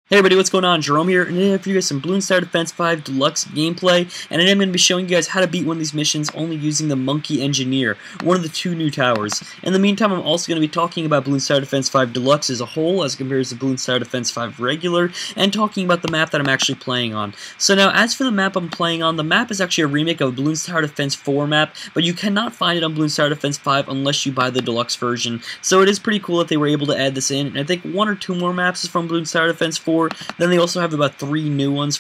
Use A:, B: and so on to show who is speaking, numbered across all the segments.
A: Hey everybody, what's going on? Jerome here, and today I have for you guys some Bloons Tower Defense 5 Deluxe gameplay, and today I'm going to be showing you guys how to beat one of these missions only using the Monkey Engineer, one of the two new towers. In the meantime, I'm also going to be talking about Bloons Tower Defense 5 Deluxe as a whole, as compared to Bloons Tower Defense 5 Regular, and talking about the map that I'm actually playing on. So now, as for the map I'm playing on, the map is actually a remake of Bloons Tower Defense 4 map, but you cannot find it on Bloons Tower Defense 5 unless you buy the Deluxe version. So it is pretty cool that they were able to add this in, and I think one or two more maps is from Bloons Tower Defense 4. Then they also have about 4 new ones.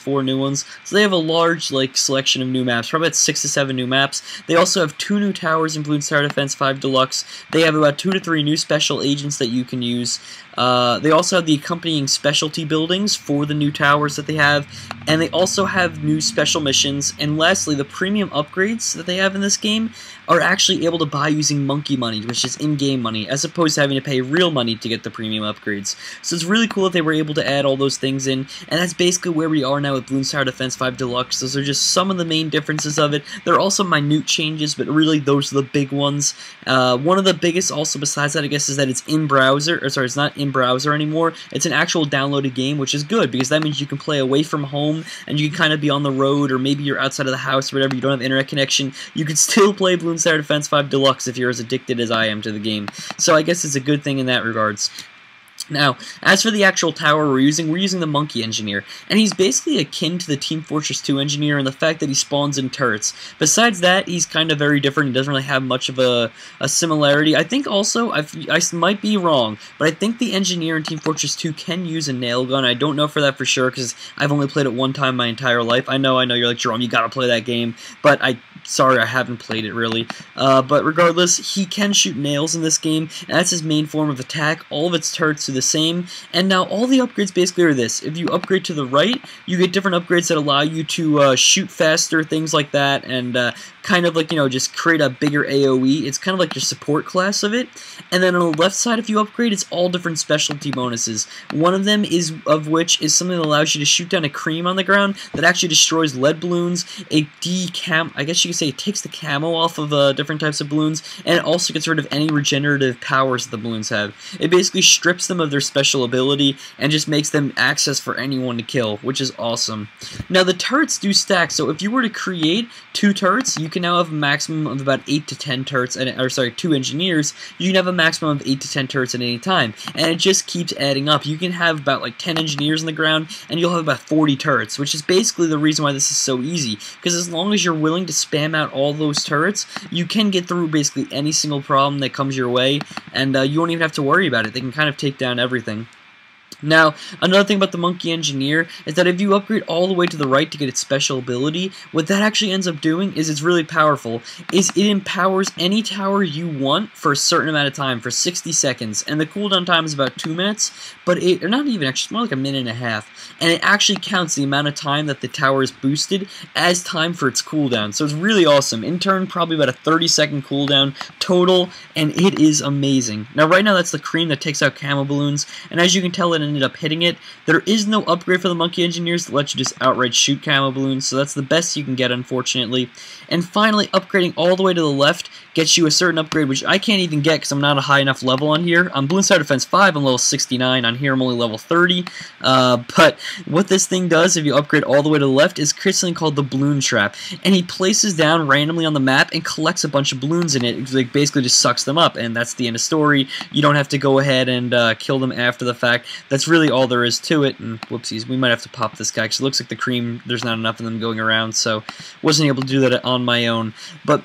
A: So they have a large selection of new maps, probably about 6 to 7 new maps. They also have 2 new towers in Bloons Tower Defense 5 Deluxe. They have about 2 to 3 new special agents that you can use. They also have the accompanying specialty buildings for the new towers that they have, and they also have new special missions. And lastly, the premium upgrades that they have in this game are actually able to buy using monkey money, which is in-game money, as opposed to having to pay real money to get the premium upgrades. So it's really cool that they were able to add all those things in, and that's basically where we are now with Bloons Tower Defense 5 Deluxe. Those are just some of the main differences of it. There are also minute changes, but really those are the big ones. One of the biggest also besides that, I guess, is that it's in-browser, or sorry, it's not in-browser anymore. It's an actual downloaded game, which is good, because that means you can play away from home, and you can kind of be on the road, or maybe you're outside of the house, or whatever, you don't have internet connection. You can still play Bloons Tower Defense 5 Deluxe if you're as addicted as I am to the game. So I guess it's a good thing in that regards. Now, as for the actual tower we're using the Monkey Engineer, and he's basically akin to the Team Fortress 2 Engineer in the fact that he spawns in turrets. Besides that, he's kind of very different. He doesn't really have much of a similarity. I think also, I might be wrong, but I think the Engineer in Team Fortress 2 can use a nail gun. I don't know for that for sure, because I've only played it one time my entire life. I know, you're like, Jerome, you gotta play that game, but sorry, I haven't played it really. But regardless, he can shoot nails in this game, and that's his main form of attack. All of its turrets do the same, and now all the upgrades basically are this. If you upgrade to the right, you get different upgrades that allow you to shoot faster, things like that, and kind of like, just create a bigger AoE. It's kind of like your support class of it. And then on the left side, if you upgrade, it's all different specialty bonuses. One of them which is something that allows you to shoot down a cream on the ground that actually destroys lead balloons. I guess you could say it takes the camo off of different types of balloons, and it also gets rid of any regenerative powers that the balloons have. It basically strips them of their special ability and just makes them access for anyone to kill, which is awesome. Now the turrets do stack, so if you were to create 2 turrets, you can now have a maximum of about 8 to 10 turrets, 2 engineers. You can have a maximum of 8 to 10 turrets at any time, and it just keeps adding up. You can have about 10 engineers on the ground, and you'll have about 40 turrets, which is basically the reason why this is so easy, because as long as you're willing to spam out all those turrets, you can get through basically any single problem that comes your way, and you won't even have to worry about it. They can kind of take down everything. Now, another thing about the Monkey Engineer is that if you upgrade all the way to the right to get its special ability, what that actually ends up doing is it's really powerful, it empowers any tower you want for a certain amount of time, for 60 seconds, and the cooldown time is about 2 minutes, but or not even actually, it's more like a minute and a half, and it actually counts the amount of time that the tower is boosted as time for its cooldown, so it's really awesome. In turn, probably about a 30-second cooldown total, and it is amazing. Now, right now, that's the cream that takes out camo balloons, and as you can tell, it ended up hitting it. There is no upgrade for the Monkey Engineers that lets you just outright shoot camo balloons, so that's the best you can get, unfortunately. And finally, upgrading all the way to the left gets you a certain upgrade, which I can't even get because I'm not a high enough level on here. On Bloons Tower Defense 5, I'm level 69. On here, I'm only level 30. But what this thing does, if you upgrade all the way to the left, is create something called the Balloon Trap. And he places down randomly on the map and collects a bunch of balloons in it. It basically just sucks them up, and that's the end of story. You don't have to go ahead and kill them after the fact. That's really all there is to it. And whoopsies, we might have to pop this guy because it looks like the cream, there's not enough of them going around, so wasn't able to do that on my own. But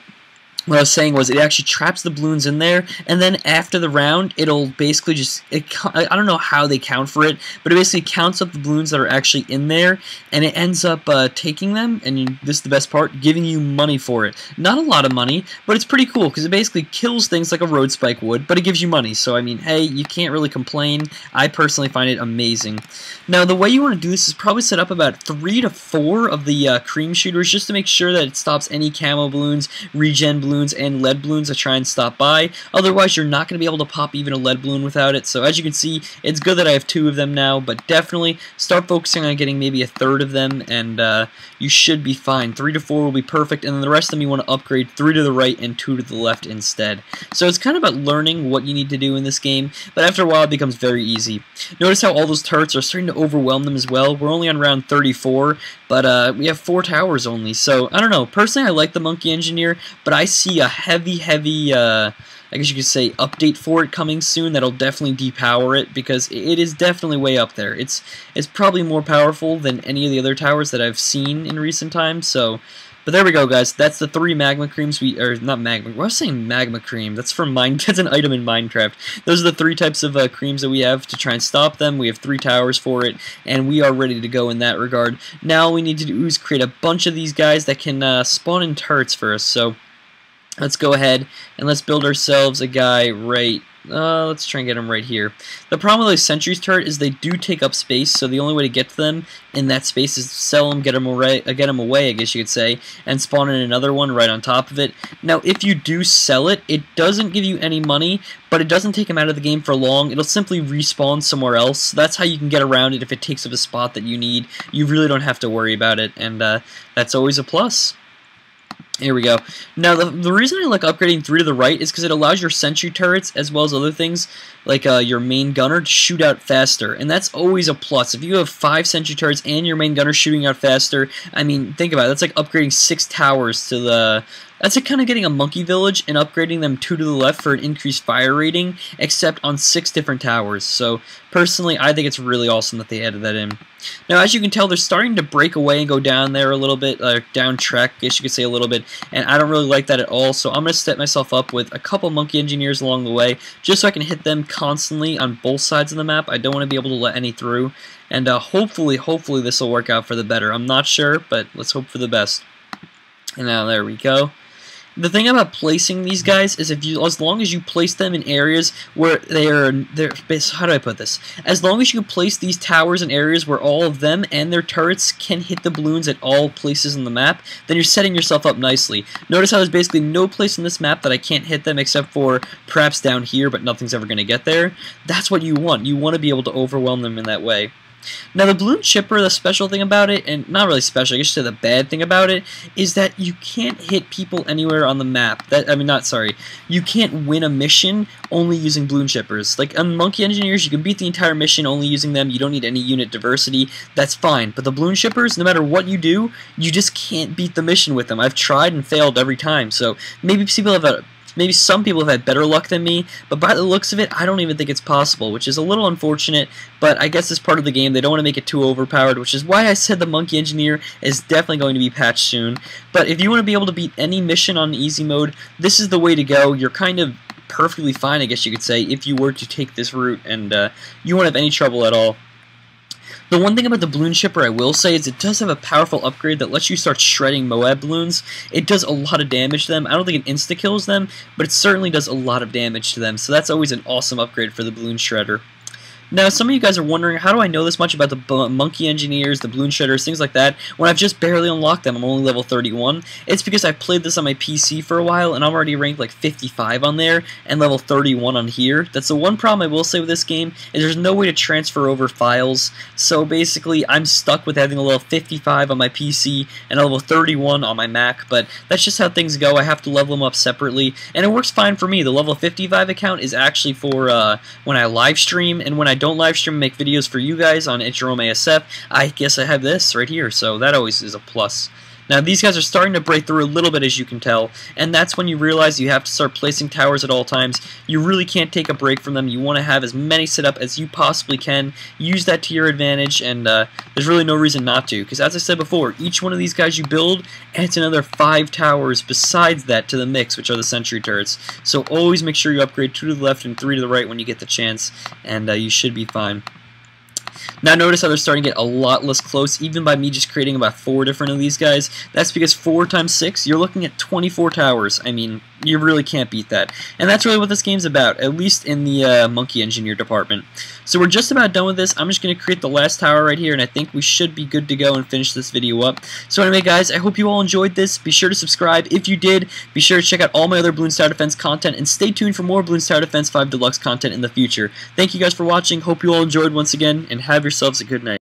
A: what I was saying was it actually traps the balloons in there, and then after the round, it'll basically just, I don't know how they count for it, but it basically counts up the balloons that are actually in there, and it ends up taking them, and this is the best part, giving you money for it. Not a lot of money, but it's pretty cool, because it basically kills things like a road spike would, but it gives you money, so I mean, hey, you can't really complain. I personally find it amazing. Now, the way you want to do this is probably set up about 3 to 4 of the cream shooters, just to make sure that it stops any camo balloons, regen balloons, balloons and lead balloons to try and stop by. Otherwise, you're not going to be able to pop even a lead balloon without it. So as you can see, it's good that I have 2 of them now, but definitely start focusing on getting maybe a third of them, and you should be fine. 3 to 4 will be perfect, and then the rest of them you want to upgrade 3 to the right and 2 to the left instead. So it's kind of about learning what you need to do in this game, but after a while it becomes very easy. Notice how all those turrets are starting to overwhelm them as well. We're only on round 34, but we have 4 towers only, so I don't know. Personally, I like the Monkey Engineer, but I see a heavy, I guess you could say, update for it coming soon that'll definitely depower it, because it is definitely way up there. It's probably more powerful than any of the other towers that I've seen in recent times, so... But there we go, guys. That's the 3 magma creams not magma. I was saying magma cream. That's from that's an item in Minecraft. Those are the 3 types of creams that we have to try and stop them. We have 3 towers for it, and we are ready to go in that regard. Now all we need to do is create a bunch of these guys that can spawn in turrets for us. So let's go ahead and let's build ourselves a guy right. Let's try and get them right here. The problem with those sentries turret is they do take up space, so the only way to get to them in that space is to sell them, get them away, I guess you could say, and spawn in another one right on top of it. Now, if you do sell it, it doesn't give you any money, but it doesn't take them out of the game for long. It'll simply respawn somewhere else. That's how you can get around it if it takes up a spot that you need. You really don't have to worry about it, and that's always a plus. Here we go. Now, the reason I like upgrading 3 to the right is because it allows your sentry turrets, as well as other things, like your main gunner, to shoot out faster. And that's always a plus. If you have 5 sentry turrets and your main gunner shooting out faster, I mean, think about it. That's like upgrading 6 towers to the... That's like kind of getting a monkey village and upgrading them 2 to the left for an increased fire rating, except on 6 different towers. So, personally, I think it's really awesome that they added that in. Now, as you can tell, they're starting to break away and go down there a little bit, down track, I guess you could say a little bit, and I don't really like that at all, so I'm going to set myself up with a couple monkey engineers along the way, just so I can hit them constantly on both sides of the map. I don't want to be able to let any through, and hopefully this will work out for the better. I'm not sure, but let's hope for the best. And now, there we go. The thing about placing these guys is as long as you place them in areas where they're how do I put this? As long as you place these towers in areas where all of them and their turrets can hit the balloons at all places on the map, then you're setting yourself up nicely. Notice how there's basically no place in this map that I can't hit them except for perhaps down here, but nothing's ever going to get there. That's what you want. You want to be able to overwhelm them in that way. Now, the balloon chipper, the special thing about it, and not really special, I guess you say the bad thing about it, is that you can't hit people anywhere on the map. You can't win a mission only using balloon chippers. Like, on Monkey Engineers, you can beat the entire mission only using them. You don't need any unit diversity. That's fine. But the balloon chippers, no matter what you do, you just can't beat the mission with them. I've tried and failed every time. So, maybe some people have had better luck than me, but by the looks of it, I don't even think it's possible, which is a little unfortunate, but I guess it's part of the game. They don't want to make it too overpowered, which is why I said the Monkey Engineer is definitely going to be patched soon. But if you want to be able to beat any mission on easy mode, this is the way to go. You're kind of perfectly fine, I guess you could say, if you were to take this route, and you won't have any trouble at all. The one thing about the balloon chipper I will say is it does have a powerful upgrade that lets you start shredding Moab balloons. It does a lot of damage to them. I don't think it insta-kills them, but it certainly does a lot of damage to them, so that's always an awesome upgrade for the balloon shredder. Now, some of you guys are wondering, how do I know this much about the Monkey Engineers, the Balloon Shredders, things like that, when I've just barely unlocked them? I'm only level 31. It's because I've played this on my PC for a while, and I'm already ranked like 55 on there, and level 31 on here. That's the one problem I will say with this game, is there's no way to transfer over files, so basically I'm stuck with having a level 55 on my PC and a level 31 on my Mac, but that's just how things go. I have to level them up separately, and it works fine for me. The level 55 account is actually for when I live stream, and when I don't live stream and make videos for you guys on JeromeASF, I guess I have this right here, so that always is a plus. Now, these guys are starting to break through a little bit, as you can tell, and that's when you realize you have to start placing towers at all times. You really can't take a break from them. You want to have as many set up as you possibly can. Use that to your advantage, and there's really no reason not to, because as I said before, each one of these guys you build adds another 5 towers besides that to the mix, which are the sentry turrets. So always make sure you upgrade 2 to the left and 3 to the right when you get the chance, and you should be fine. Now notice how they're starting to get a lot less close, even by me just creating about 4 different of these guys. That's because 4 times 6, you're looking at 24 towers. I mean, You really can't beat that. And that's really what this game's about, at least in the Monkey Engineer department. So we're just about done with this. I'm just going to create the last tower right here, and I think we should be good to go and finish this video up. So anyway, guys, I hope you all enjoyed this. Be sure to subscribe. If you did, be sure to check out all my other Bloons Tower Defense content, and stay tuned for more Bloons Tower Defense 5 Deluxe content in the future. Thank you guys for watching. Hope you all enjoyed once again, and have yourselves a good night.